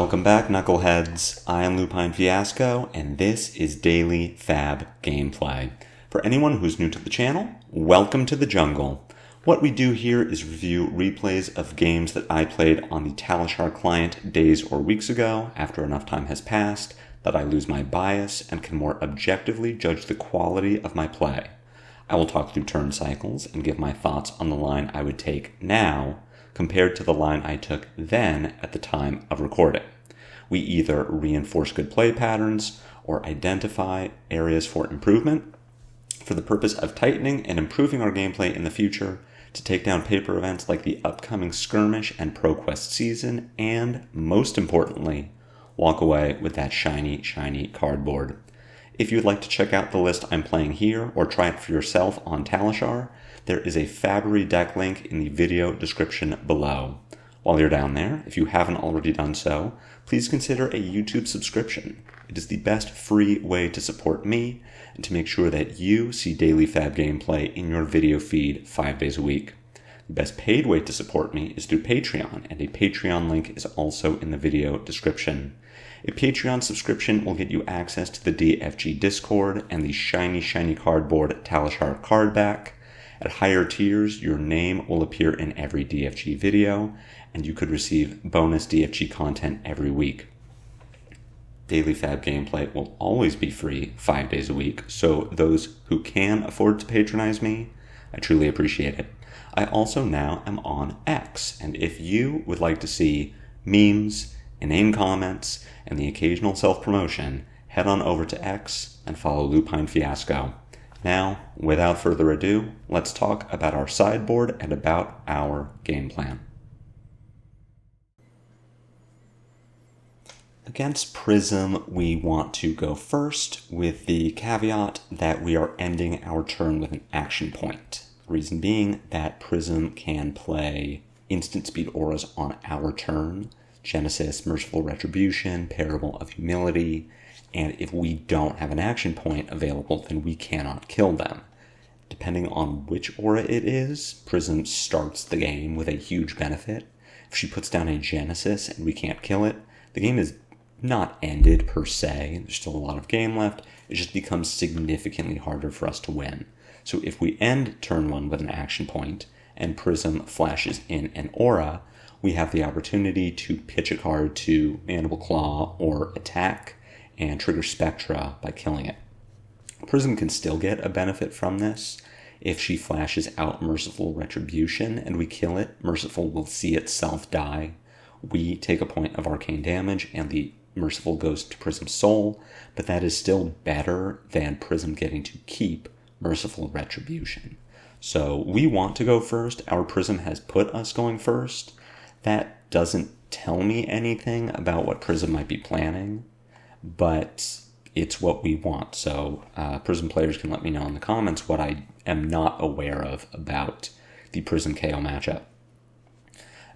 Welcome back, Knuckleheads. I am Lupine Fiasco, and this is Daily FaB Gameplay. For anyone who's new to the channel, welcome to the jungle. What we do here is review replays of games that I played on the Talishar client days or weeks ago, after enough time has passed, that I lose my bias and can more objectively judge the quality of my play. I will talk through turn cycles and give my thoughts on the line I would take now, compared to the line I took then at the time of recording. We either reinforce good play patterns or identify areas for improvement for the purpose of tightening and improving our gameplay in the future to take down paper events like the upcoming Skirmish and ProQuest season, and, most importantly, walk away with that shiny cardboard. If you'd like to check out the list I'm playing here or try it for yourself on Talishar, there is a FaB deck link in the video description below. While you're down there, if you haven't already done so, please consider a YouTube subscription. It is the best free way to support me and to make sure that you see daily FaB gameplay in your video feed 5 days a week. The best paid way to support me is through Patreon, and a Patreon link is also in the video description. A Patreon subscription will get you access to the DFG Discord and the shiny cardboard Talishar card back. At higher tiers, your name will appear in every DFG video, and you could receive bonus DFG content every week. Daily FaB gameplay will always be free 5 days a week, so those who can afford to patronize me, I truly appreciate it. I also now am on X, and if you would like to see memes, inane comments, and the occasional self-promotion, head on over to X and follow Lupine Fiasco. Now, without further ado, let's talk about our sideboard and about our game plan. Against Prism, we want to go first with the caveat that we are ending our turn with an action point. The reason being that Prism can play instant speed auras on our turn, Genesis, Merciful Retribution, Parable of Humility, and if we don't have an action point available, then we cannot kill them. Depending on which aura it is, Prism starts the game with a huge benefit. If she puts down a Genesis and we can't kill it, the game is not ended per se. There's still a lot of game left. It just becomes significantly harder for us to win. So if we end turn 1 with an action point and Prism flashes in an aura, we have the opportunity to pitch a card to Mandible Claw or attack and trigger Spectra by killing it. Prism can still get a benefit from this. If she flashes out Merciful Retribution and we kill it, Merciful will see itself die. We take a point of arcane damage and the Merciful goes to Prism's soul, but that is still better than Prism getting to keep Merciful Retribution. So we want to go first. Our Prism has put us going first. That doesn't tell me anything about what Prism might be planning, but it's what we want. So Prism players can let me know in the comments what I am not aware of about the Prism Kayo matchup.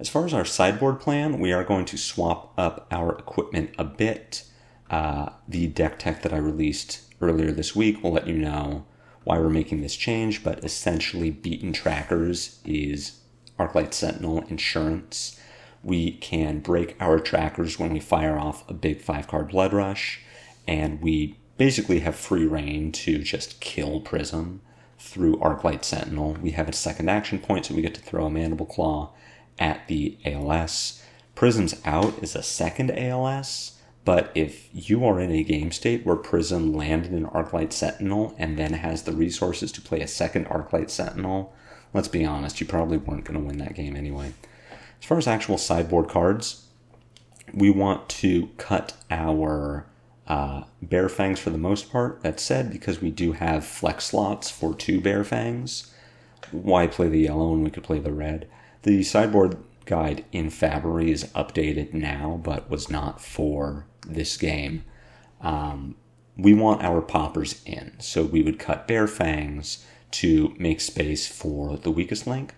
As far as our sideboard plan, we are going to swap up our equipment a bit. The deck tech that I released earlier this week will let you know why we're making this change, but essentially Beaten Trackers is Arclight Sentinel Insurance. We can break our trackers when we fire off a big 5-card Blood Rush, and we basically have free reign to just kill Prism through Arclight Sentinel. We have a second action point, so we get to throw a Mandible Claw at the ALS. Prism's out is a second ALS, but if you are in a game state where Prism landed an Arclight Sentinel and then has the resources to play a second Arclight Sentinel, let's be honest, you probably weren't going to win that game anyway. As far as actual sideboard cards, we want to cut our Bear Fangs for the most part. That said, because we do have flex slots for 2 Bear Fangs, why play the yellow when we could play the red? The sideboard guide in FaB is updated now, but was not for this game. We want our poppers in, so we would cut Bear Fangs to make space for the weakest link.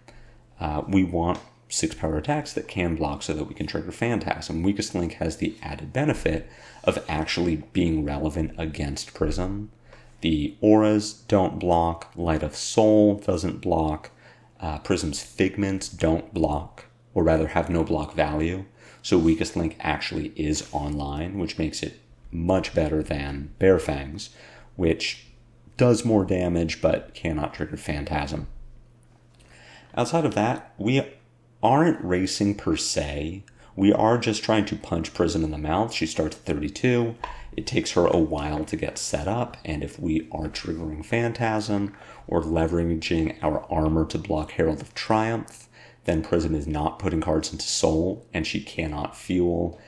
We want 6 power attacks that can block so that we can trigger Phantasm. Weakest link has the added benefit of actually being relevant against Prism. The auras don't block, Light of Soul doesn't block, Prism's Figments don't block, or rather have no block value. So Weakest Link actually is online, which makes it much better than Bare Fangs, which does more damage but cannot trigger Phantasm. Outside of that, we aren't racing per se. We are just trying to punch Prism in the mouth. She starts at 32. It takes her a while to get set up, and if we are triggering Phantasm or leveraging our armor to block Herald of Triumph, then Prism is not putting cards into Soul, and she cannot fuel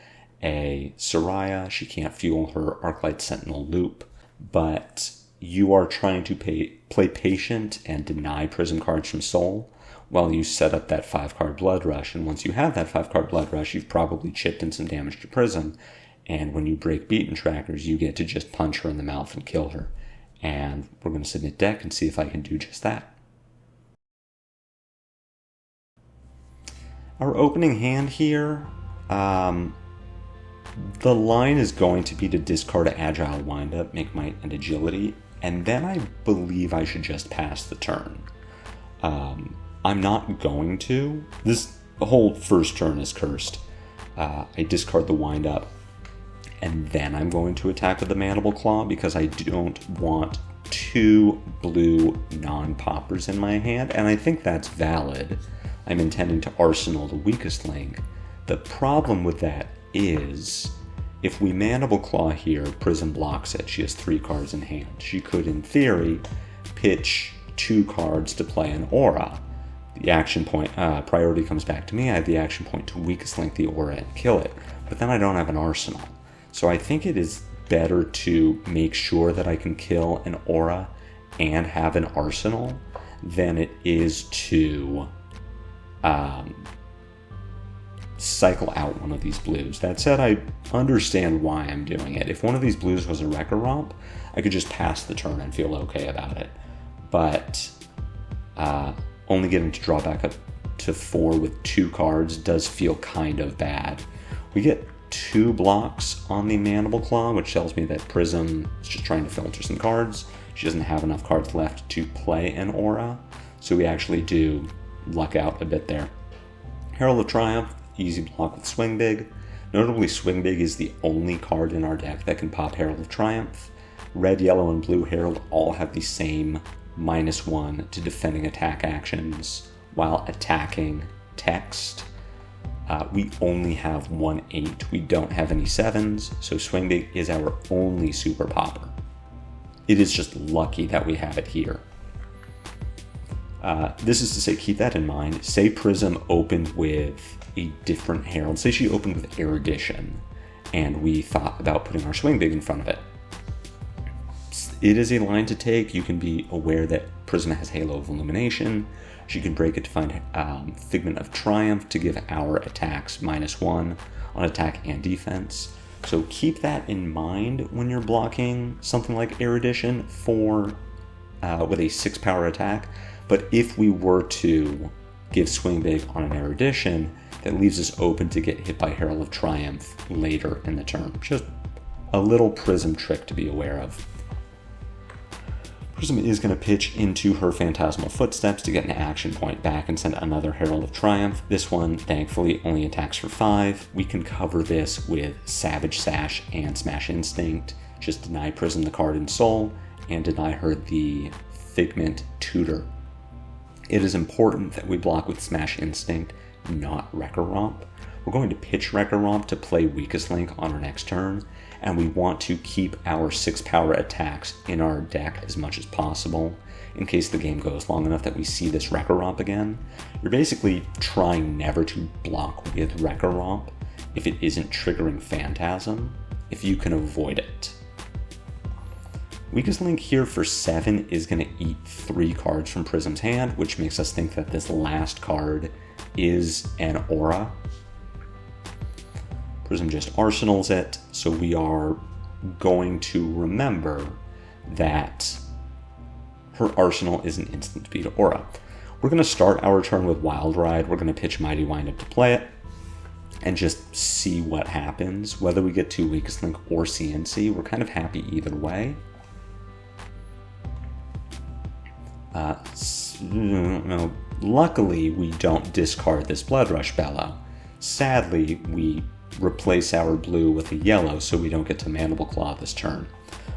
a Soraya. She can't fuel her Arclight Sentinel loop. But you are trying to play patient and deny Prism cards from Soul while you set up that 5-card Blood Rush. And once you have that 5-card Blood Rush, you've probably chipped in some damage to Prism. And when you break Beaten Trackers, you get to just punch her in the mouth and kill her. And we're going to submit deck and see if I can do just that. Our opening hand here, the line is going to be to discard Agile Windup, make Might and Agility, and then I believe I should just pass the turn. I'm not going to. The whole first turn is cursed. I discard the Windup, and then I'm going to attack with the Mandible Claw because I don't want 2 blue non-poppers in my hand, and I think that's valid. I'm intending to arsenal the Weakest Link. The problem with that is, if we Mandible Claw here, Prism blocks it. She has 3 cards in hand. She could, in theory, pitch 2 cards to play an Aura. The action point, priority comes back to me. I have the action point to Weakest Link the Aura and kill it. But then I don't have an arsenal. So I think it is better to make sure that I can kill an Aura and have an arsenal than it is to cycle out one of these blues. That said, I understand why I'm doing it. If one of these blues was a Wrecker Romp, I could just pass the turn and feel okay about it. But only getting to draw back up to 4 with 2 cards does feel kind of bad. We get 2 blocks on the Mandible Claw, which tells me that Prism is just trying to filter some cards. She doesn't have enough cards left to play an Aura, so we actually do luck out a bit there. Herald of Triumph, easy block with Swing Big. Notably, Swing Big is the only card in our deck that can pop Herald of Triumph. Red, Yellow, and Blue Herald all have the same -1 to defending attack actions while attacking text. We only have 1 8. We don't have any 7s, so Swing Big is our only super popper. It is just lucky that we have it here. This is to say, keep that in mind. Say Prism opened with a different Herald. Say she opened with Erudition, and we thought about putting our Swing Big in front of it. It is a line to take. You can be aware that Prism has Halo of Illumination. She can break it to find Figment of Triumph to give our attacks -1 on attack and defense. So keep that in mind when you're blocking something like Erudition for with a 6-power attack. But if we were to give Swing Big on an Erudition, that leaves us open to get hit by Herald of Triumph later in the turn. Just a little Prism trick to be aware of. Prism is going to pitch into her Phantasmal Footsteps to get an action point back and send another Herald of Triumph. This one, thankfully, only attacks for 5. We can cover this with Savage Sash and Smash Instinct. Just deny Prism the card in Soul and deny her the Figment Tutor. It is important that we block with Smash Instinct, not Wrecker Romp. We're going to pitch Wrecker Romp to play Weakest Link on our next turn, and we want to keep our 6-power attacks in our deck as much as possible in case the game goes long enough that we see this Wrecker Romp again. You're basically trying never to block with Wrecker Romp if it isn't triggering Phantasm, if you can avoid it. Weakest Link here for 7 is going to eat 3 cards from Prism's hand, which makes us think that this last card is an Aura. Prism just arsenals it, so we are going to remember that her arsenal is an instant speed Aura. We're going to start our turn with Wild Ride. We're going to pitch Mighty Windup to play it and just see what happens. Whether we get to Weakest Link or CNC, we're kind of happy either way. Luckily, we don't discard this Blood Rush Bellow. sadly, we replace our blue with a yellow so we don't get to Mandible Claw this turn.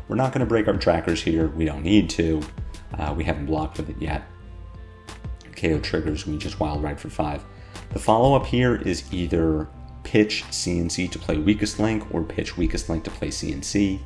We're not going to break our trackers here. We don't need to. We haven't blocked with it yet. Kayo triggers, we just Wild Ride for 5. The follow-up here is either pitch CNC to play Weakest Link or pitch Weakest Link to play CNC.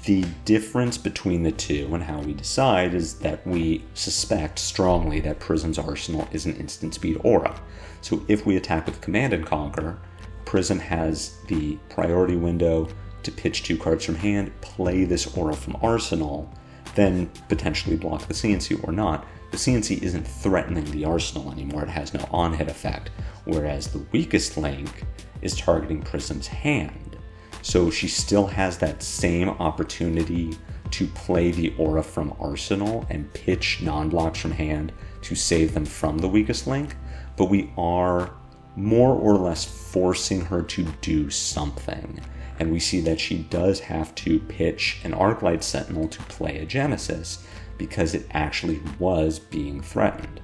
The difference between the two and how we decide is that we suspect strongly that Prism's arsenal is an instant speed aura. So if we attack with Command and Conquer, Prism has the priority window to pitch 2 cards from hand, play this aura from arsenal, then potentially block the CNC or not. The CNC isn't threatening the arsenal anymore, it has no on-hit effect, whereas the Weakest Link is targeting Prism's hand. So she still has that same opportunity to play the aura from arsenal and pitch non-blocks from hand to save them from the Weakest Link, but we are more or less forcing her to do something. And we see that she does have to pitch an Arclight Sentinel to play a Genesis, because it actually was being threatened.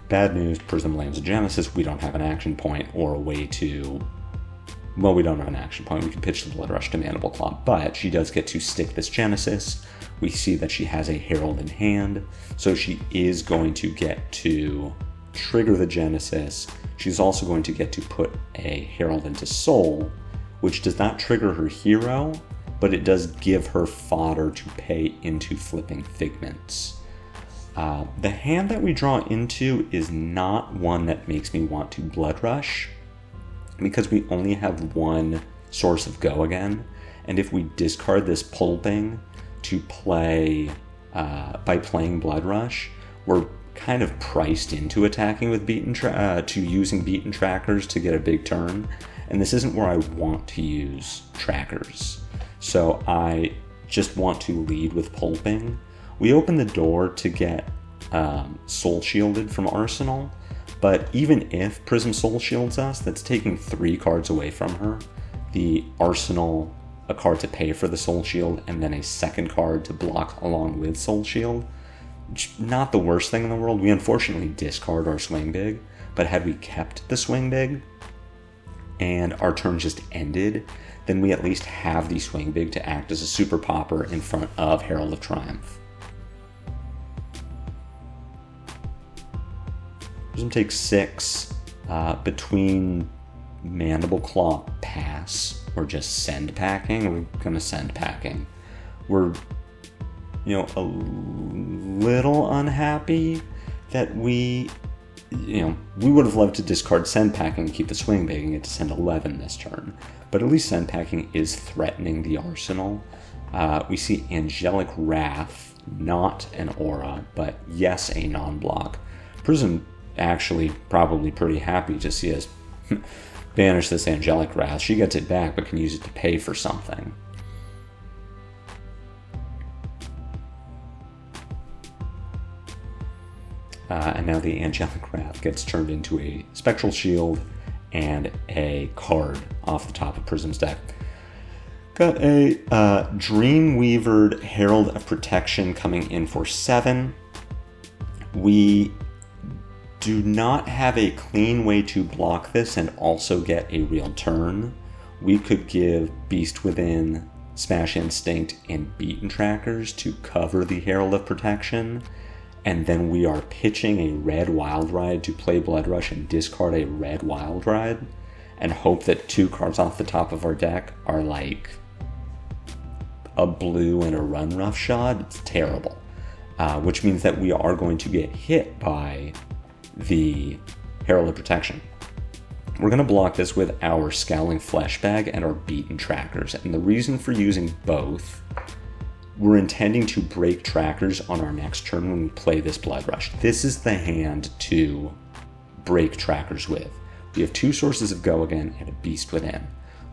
Bad news, Prism lands a Genesis. We don't have an action point or a way to... Well, we don't have an action point. We can pitch the Blood Rush to Mandible Claw, but she does get to stick this Genesis. We see that she has a Herald in hand, so she is going to get to trigger the Genesis. She's also going to get to put a Herald into Soul, which does not trigger her hero, but it does give her fodder to pay into flipping Figments. The hand that we draw into is not one that makes me want to Blood Rush, because we only have one source of go again, and if we discard this Pulping to play, by playing Blood Rush, we're kind of priced into attacking with using beaten trackers to get a big turn. And this isn't where I want to use trackers. So I just want to lead with Pulping. We open the door to get Soul Shielded from Arsenal, but even if Prism Soul Shields us, that's taking 3 cards away from her. The Arsenal, a card to pay for the Soul Shield, and then a second card to block along with Soul Shield. Not the worst thing in the world. We unfortunately discard our Swing Big, but had we kept the Swing Big, and our turn just ended, then we at least have the Swing Big to act as a Super Popper in front of Herald of Triumph. Prism takes 6. Between Mandible Claw pass or just send packing, we're going to send packing. We're, a little unhappy that we would have loved to discard Send Packing and keep the Swing Big and get to send 11 this turn. But at least Send Packing is threatening the arsenal. We see Angelic Wrath, not an aura, but yes, a non-block. Prism actually probably pretty happy to see us banish this Angelic Wrath. She gets it back, but can use it to pay for something. And now the Angelic Wrath gets turned into a Spectral Shield and a card off the top of Prism's deck. Got a Dreamweavered Herald of Protection coming in for 7. We do not have a clean way to block this and also get a real turn. We could give Beast Within, Smash Instinct, and Beaten Trackers to cover the Herald of Protection, and then we are pitching a red Wild Ride to play Blood Rush and discard a red Wild Ride, and hope that 2 cards off the top of our deck are like a blue and a Run Roughshod. It's terrible. Which means that we are going to get hit by the Herald of Protection. We're going to block this with our Scowling Fleshbag and our Beaten Trackers, and the reason for using both, we're intending to break trackers on our next turn when we play this Blood Rush. This is the hand to break trackers with. We have 2 sources of go again and a Beast Within.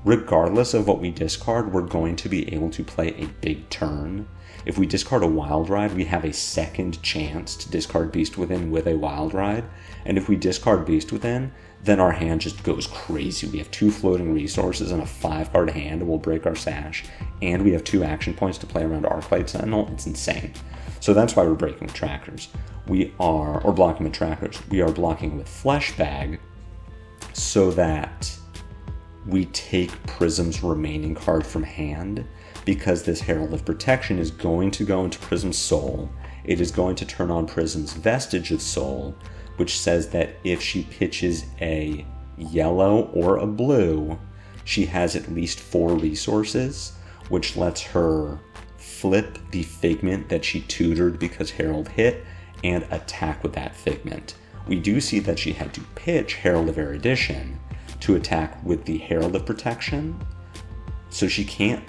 regardless of what we discard, we're going to be able to play a big turn. If we discard a Wild Ride, we have a second chance to discard Beast Within with a Wild Ride. And if we discard Beast Within, then our hand just goes crazy. We have 2 floating resources and a 5-card hand, and we'll break our sash. And we have 2 action points to play around Arclight Sentinel. It's insane. So that's why we're breaking with trackers. Or blocking with trackers. We are blocking with Flesh Bag so that we take Prism's remaining card from hand, because this Herald of Protection is going to go into Prism's Soul. It is going to turn on Prism's Vestige of Soul, which says that if she pitches a yellow or a blue, she has at least 4 resources, which lets her flip the Figment that she tutored because Herald hit and attack with that Figment. We do see that she had to pitch Herald of Erudition to attack with the Herald of Protection, so she can't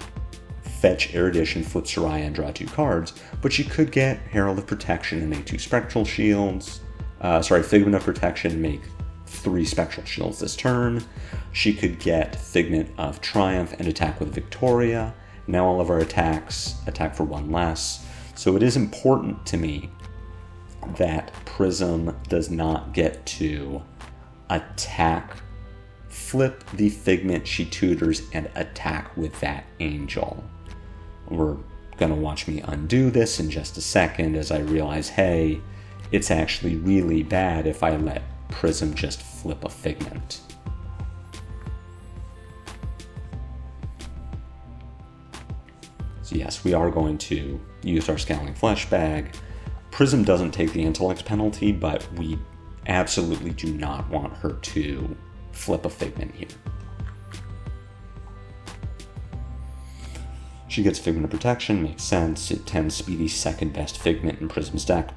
fetch Erudition, flip Soraya, and draw 2 cards, but she could get Herald of Protection and make 2 Spectral Shields. Figment of Protection and make 3 Spectral Shields this turn. She could get Figment of Triumph and attack with Victoria. Now all of our attacks attack for 1 less. So it is important to me that Prism does not get to attack, flip the Figment she tutors, and attack with that Angel. We're gonna watch me undo this in just a second as I realize, hey, it's actually really bad if I let Prism just flip a Figment. So yes, we are going to use our Scowling Flesh Bag. Prism doesn't take the Intellect penalty, but we absolutely do not want her to flip a Figment here. She gets Figment of Protection, makes sense. It tends to be the second best Figment in Prism's deck.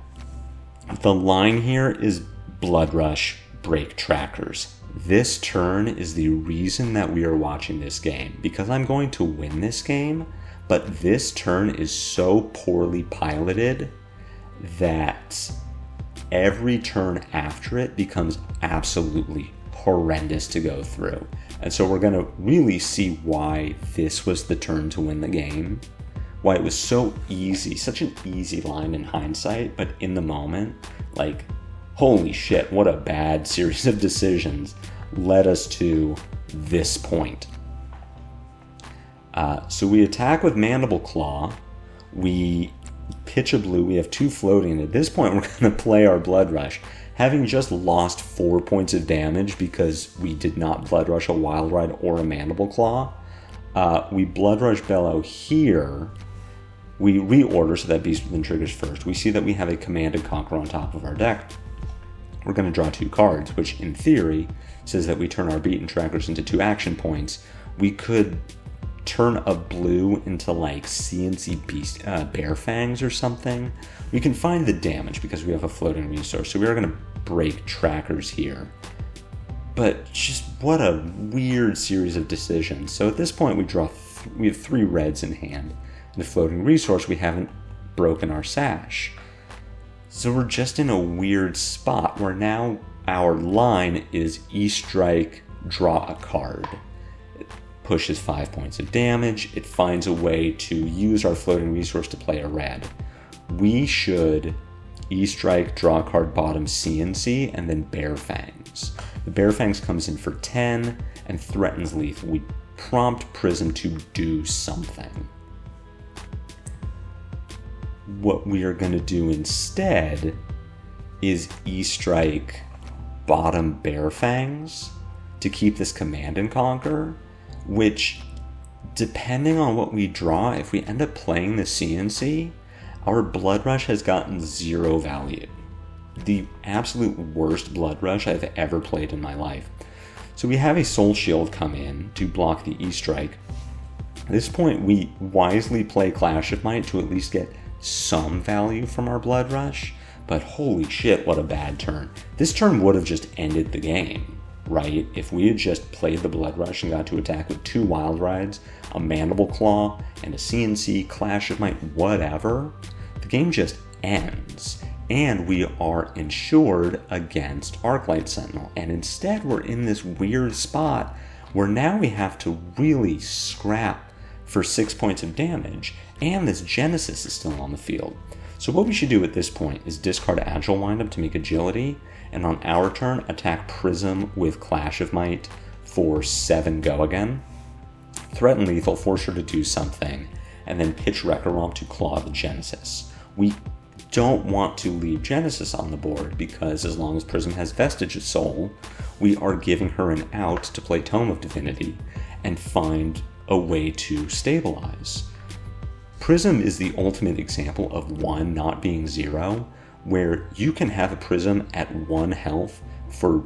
The line here is Blood Rush, break trackers. This turn is the reason that we are watching this game, because I'm going to win this game, but this turn is so poorly piloted that every turn after it becomes absolutely horrendous to go through. And so we're going to really see why this was the turn to win the game, why it was so easy, such an easy line in hindsight, but in the moment, like, holy shit, what a bad series of decisions led us to this point. So we attack with Mandible Claw, we pitch a blue, we have 2 floating, and at this point we're going to play our Blood Rush. Having just lost 4 points of damage because we did not Blood Rush a Wild Ride or a Mandible Claw, we Blood Rush Bellow here. We reorder so that Beast Within triggers first. We see that we have a Command and Conquer on top of our deck. We're going to draw 2 cards, which in theory says that we turn our beaten trackers into 2 action points. We could turn a blue into like CNC Beast, Bear Fangs or something. We can find the damage because we have a floating resource, so we are going to break trackers here. But just what a weird series of decisions. So at this point we have 3 reds in hand. And the floating resource, we haven't broken our sash. So we're just in a weird spot where now our line is E-Strike, draw a card. It pushes 5 points of damage. It finds a way to use our floating resource to play a red. We should E-Strike, draw a card, bottom CNC, and then Bear Fangs. The Bear Fangs comes in for 10 and threatens lethal. We prompt Prism to do something. What we are going to do instead is E-Strike, bottom Bear Fangs to keep this Command and Conquer, which, depending on what we draw, if we end up playing the CNC, our Blood Rush has gotten 0 value. The absolute worst Blood Rush I've ever played in my life. So we have a Soul Shield come in to block the E-Strike. At this point, we wisely play Clash of Might to at least get some value from our Blood Rush, but holy shit, what a bad turn. This turn would have just ended the game, right? If we had just played the Blood Rush and got to attack with 2 Wild Rides, a Mandible Claw, and a CNC, Clash of Might, whatever, the game just ends. And we are insured against Arclight Sentinel. And instead we're in this weird spot where now we have to really scrap for 6 points of damage, and this Genesis is still on the field. So what we should do at this point is discard Agile Windup to make Agility, and on our turn, attack Prism with Clash of Might for 7 go again. Threaten Lethal, force her to do something, and then pitch Wrecker Romp to claw the Genesis. We don't want to leave Genesis on the board because as long as Prism has Vestige of Soul, we are giving her an out to play Tome of Divinity and find a way to stabilize. Prism is the ultimate example of 1 not being 0, where you can have a Prism at 1 health for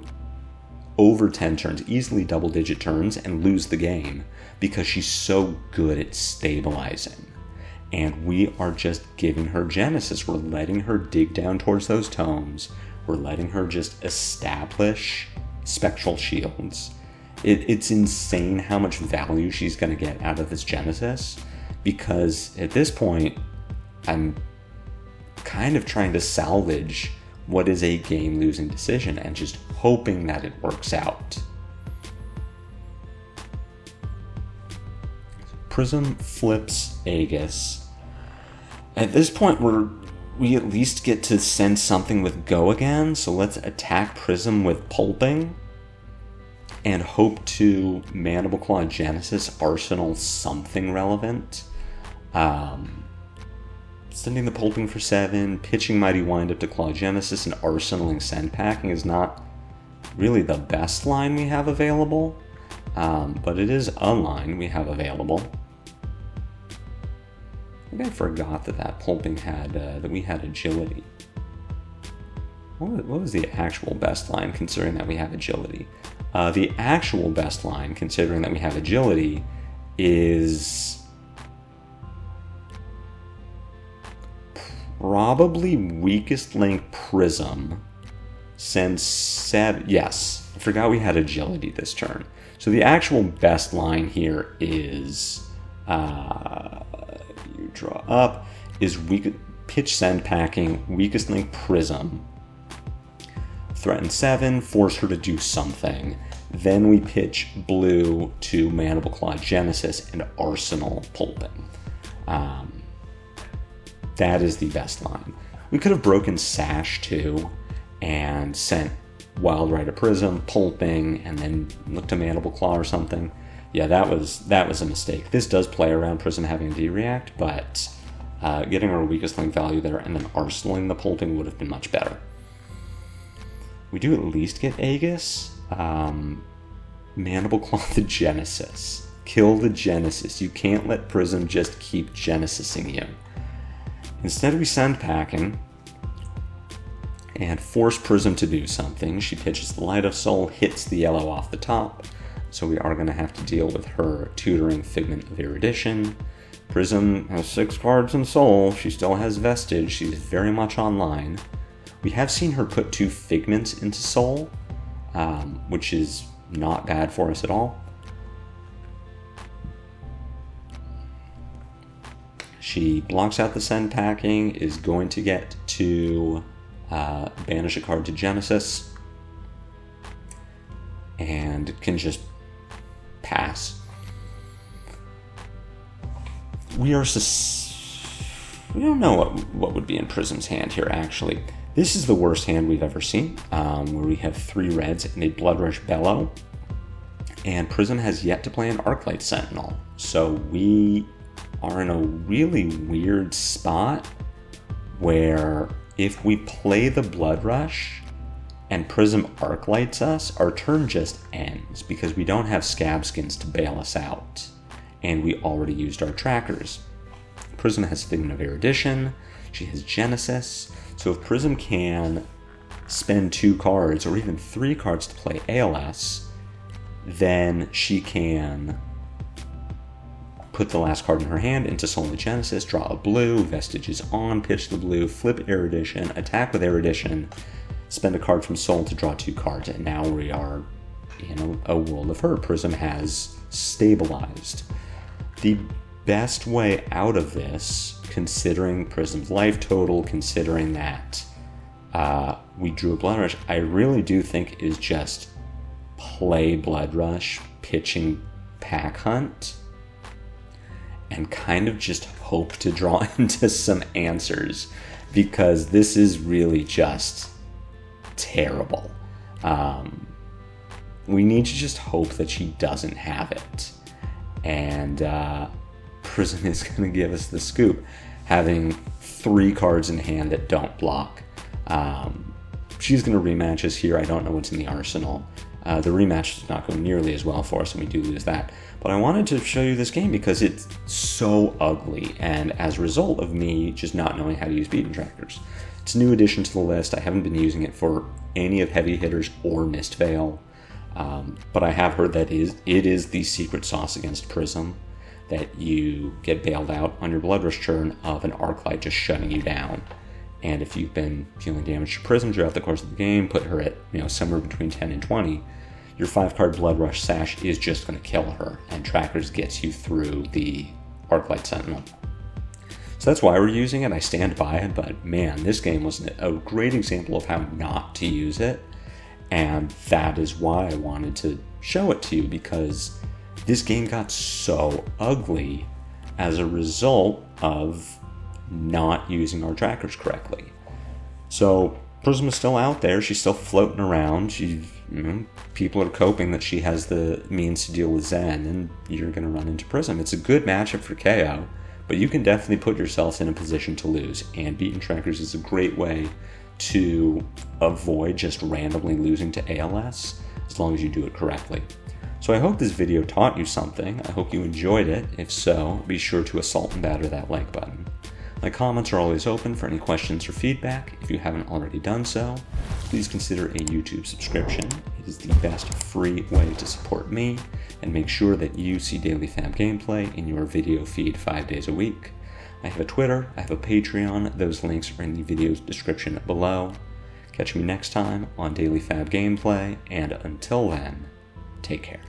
over 10 turns, easily double-digit turns, and lose the game because she's so good at stabilizing. And we are just giving her Genesis. We're letting her dig down towards those tomes. We're letting her just establish Spectral Shields. It's insane how much value she's going to get out of this Genesis, because at this point, I'm kind of trying to salvage what is a game-losing decision and just hoping that it works out. Prism flips Aegis. At this point, we at least get to send something with Go again, so let's attack Prism with Pulping and hope to Mandible Claw Genesis arsenal something relevant. Sending the Pulping for 7, pitching Mighty Windup to Claw Genesis, and arsenaling Send Packing is not really the best line we have available, but it is a line we have available. Maybe I forgot that Pulping had, that we had Agility. What was the actual best line considering that we have Agility? The actual best line considering that we have Agility is probably Weakest Link Prism. Send 7. Yes, I forgot we had Agility this turn. So the actual best line here is you draw up is pitch Send Packing, Weakest Link Prism, threaten 7, force her to do something. Then we pitch blue to Mandible Claw Genesis and arsenal Pulping. That is the best line. We could have broken Sash too and sent Wild Rider Prism, Pulping, and then looked to Mandible Claw or something. Yeah, that was a mistake. This does play around Prism having D-React, but getting our Weakest Link value there and then arsenaling the Pulping would have been much better. We do at least get Aegis. Mandible Claw the Genesis. Kill the Genesis. You can't let Prism just keep Genesising you. Instead, we Send Packing and force Prism to do something. She pitches the Light of Soul, hits the yellow off the top, so we are going to have to deal with her tutoring Figment of Erudition. Prism has 6 cards in Soul. She still has Vestige. She's very much online. We have seen her put 2 Figments into Soul, which is not bad for us at all. She blocks out the Send Packing, is going to get to banish a card to Genesis, and can just pass. We don't know what would be in Prism's hand here, actually. This is the worst hand we've ever seen, where we have 3 reds and a Bloodrush Bellow, and Prism has yet to play an Arclight Sentinel, so we are in a really weird spot where if we play the Bloodrush and Prism Arclights us, our turn just ends because we don't have Scab Skins to bail us out, and we already used our trackers. Prism has Figment of Erudition, she has Genesis, so if Prism can spend 2 cards or even 3 cards to play ALS, then she can put the last card in her hand into Soul of Genesis, draw a blue, Vestige is on, pitch the blue, flip Erudition, attack with Erudition, spend a card from Soul to draw 2 cards, and now we are in a world of hurt. Prism has stabilized. The best way out of this, considering Prism's life total, considering that we drew a Bloodrush, I really do think is just play Blood Rush, pitching Pack Hunt, and kind of just hope to draw into some answers, because this is really just terrible. We need to just hope that she doesn't have it. And Prism is going to give us the scoop, having 3 cards in hand that don't block. She's going to rematch us here. I don't know what's in the arsenal. The rematch does not go nearly as well for us, and we do lose that. But I wanted to show you this game because it's so ugly, and as a result of me just not knowing how to use beaten trackers. It's a new addition to the list. I haven't been using it for any of Heavy Hitters or Mistveil, but I have heard that it is the secret sauce against Prism, that you get bailed out on your Blood Rush turn of an Arclight just shutting you down. And if you've been dealing damage to Prism throughout the course of the game, put her at somewhere between 10 and 20, your 5-card Blood Rush Sash is just going to kill her, and Trackers gets you through the Arclight Sentinel. So that's why we're using it. I stand by it, but man, this game was a great example of how not to use it, and that is why I wanted to show it to you, because this game got so ugly as a result of not using our trackers correctly. So Prism is still out there. She's still floating around. People are coping that she has the means to deal with Zen, and you're going to run into Prism. It's a good matchup for Kayo, but you can definitely put yourself in a position to lose, and beaten trackers is a great way to avoid just randomly losing to ALS, as long as you do it correctly. So I hope this video taught you something. I hope you enjoyed it. If so, be sure to assault and batter that like button. My comments are always open for any questions or feedback. If you haven't already done so, please consider a YouTube subscription. It is the best free way to support me, and make sure that you see daily FaB gameplay in your video feed 5 days a week. I have a Twitter, I have a Patreon, those links are in the video description below. Catch me next time on daily FaB gameplay, and until then, take care.